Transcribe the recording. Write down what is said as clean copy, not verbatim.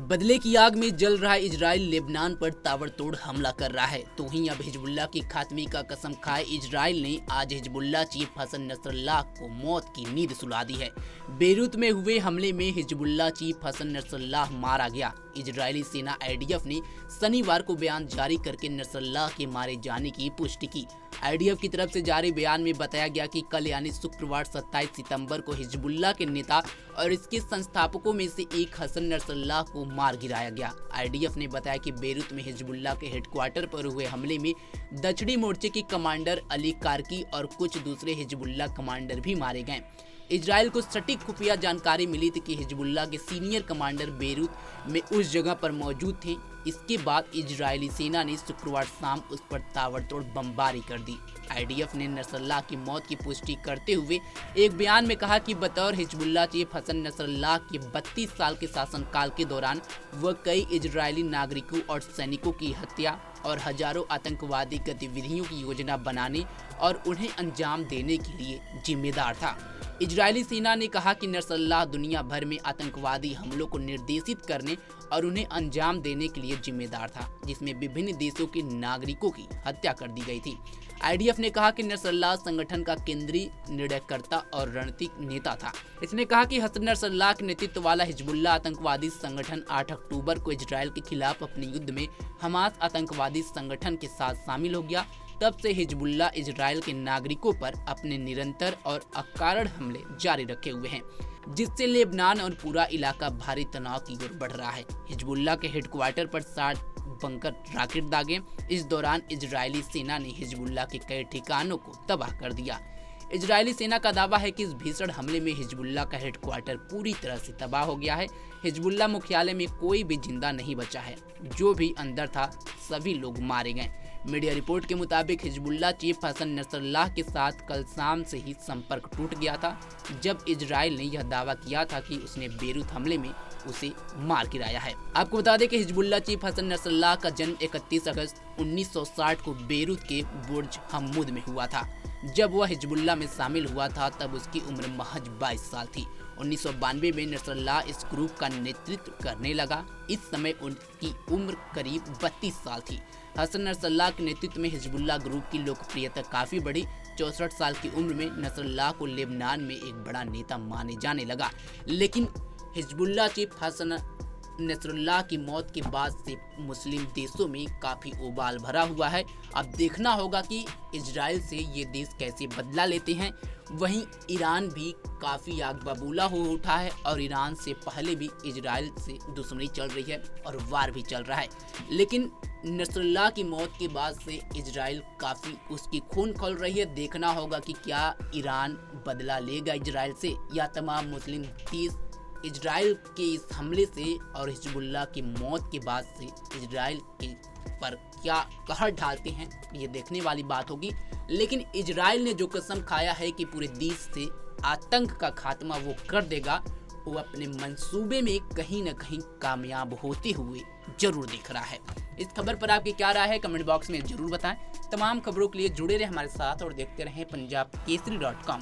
बदले की आग में जल रहा इजराइल लेबनान पर ताबड़तोड़ हमला कर रहा है। तो वहीं अब हिजबुल्लाह की खात्मे का कसम खाए इजराइल ने आज हिजबुल्लाह चीफ हसन नसरल्लाह को मौत की नींद सुला दी है। बेरूत में हुए हमले में हिजबुल्लाह चीफ हसन नसरल्लाह मारा गया। इजरायली सेना IDF ने शनिवार को बयान जारी करके नसरल्लाह के मारे जाने की पुष्टि की। IDF की तरफ से जारी बयान में बताया गया कि कल यानी शुक्रवार 27 सितंबर को हिजबुल्लाह के नेता और इसके संस्थापकों में से एक हसन नसरल्लाह को मार गिराया गया। IDF ने बताया कि बेरूत में हिजबुल्लाह के हेडक्वार्टर पर हुए हमले में दक्षिणी मोर्चे के कमांडर अली कारकी और कुछ दूसरे हिजबुल्लाह कमांडर भी मारे गए। इजराइल को सटीक खुफिया जानकारी मिली थी कि हिजबुल्लाह के सीनियर कमांडर बेरूत में उस जगह पर मौजूद थे। इसके बाद इजरायली सेना ने शुक्रवार शाम उस पर ताबड़तोड़ बमबारी कर दी। IDF ने नसरल्लाह की मौत की पुष्टि करते हुए एक बयान में कहा कि बतौर हिजबुल्लाह चीफ हसन नसरल्लाह के 32 साल के शासनकाल के दौरान वह कई इजरायली नागरिकों और सैनिकों की हत्या और हजारों आतंकवादी गतिविधियों की योजना बनाने और उन्हें अंजाम देने के लिए जिम्मेदार था। इजरायली सेना ने कहा कि नसरल्लाह दुनिया भर में आतंकवादी हमलों को निर्देशित करने और उन्हें अंजाम देने के लिए जिम्मेदार था, जिसमें विभिन्न देशों के नागरिकों की हत्या कर दी गई थी। IDF ने कहा कि नसरल्लाह संगठन का केंद्रीय निर्णयकर्ता और रणनीतिक नेता था। इसने कहा कि हसन नसरल्लाह के नेतृत्व वाला हिजबुल्लाह आतंकवादी संगठन 8 अक्टूबर को इजराइल के खिलाफ अपने युद्ध में हमास आतंकवादी संगठन के साथ शामिल हो गया। तब से हिजबुल्लाह इजराइल के नागरिकों पर अपने निरंतर और अकारण हमले जारी रखे हुए हैं, जिससे लेबनान और पूरा इलाका भारी तनाव की ओर बढ़ रहा है। हिजबुल्लाह के हेडक्वार्टर पर 60 बंकर रॉकेट दागे। इस दौरान इजरायली सेना ने हिजबुल्लाह के कई ठिकानों को तबाह कर दिया। इजरायली सेना का दावा है कि इस भीषण हमले में हिजबुल्लाह का हेडक्वार्टर पूरी तरह से तबाह हो गया है। हिजबुल्लाह मुख्यालय में कोई भी जिंदा नहीं बचा है। जो भी अंदर था सभी लोग मारे गए। मीडिया रिपोर्ट के मुताबिक हिजबुल्लाह चीफ हसन नसरल्लाह के साथ कल शाम से ही संपर्क टूट गया था, जब इजराइल ने यह दावा किया था कि उसने बेरूत हमले में उसे मार गिराया है। आपको बता दें कि हिजबुल्लाह चीफ हसन नसरल्लाह का जन्म 31 अगस्त 1960 को बेरूत के बुर्ज हम्मूद में हुआ था। जब वह हिजबुल्लाह में शामिल हुआ था तब उसकी उम्र महज 22 साल थी। 1992 में नसरल्लाह इस ग्रुप का नेतृत्व करने लगा। इस समय उनकी उम्र करीब 32 साल थी। हसन नसरल्लाह के नेतृत्व में हिजबुल्लाह ग्रुप की लोकप्रियता काफी बढ़ी। 64 साल की उम्र में नसरल्लाह को लेबनान में एक बड़ा नेता माने जाने लगा। लेकिन हिजबुल्लाह चीफ हसन नसरल्लाह की मौत के बाद से मुस्लिम देशों में काफ़ी उबाल भरा हुआ है। अब देखना होगा कि इजराइल से ये देश कैसे बदला लेते हैं। वहीं ईरान भी काफ़ी आग बबूला हो उठा है और ईरान से पहले भी इजराइल से दुश्मनी चल रही है और वार भी चल रहा है। लेकिन नसरल्लाह की मौत के बाद से इजराइल काफ़ी उसकी खून खोल रही है। देखना होगा कि क्या ईरान बदला लेगा इजराइल से, या तमाम मुस्लिम देश इजराइल के इस हमले से और हिजबुल्लाह की मौत के बाद से इजराइल के पर क्या कहर ढालते हैं, ये देखने वाली बात होगी। लेकिन इजराइल ने जो कसम खाया है कि पूरे देश से आतंक का खात्मा वो कर देगा, वो अपने मंसूबे में कहीं न कहीं कामयाब होते हुए जरूर दिख रहा है। इस खबर पर आपकी क्या राय है, कमेंट बॉक्स में जरूर बताएं। तमाम खबरों के लिए जुड़े रहे हमारे साथ और देखते रहें पंजाब केसरी.com।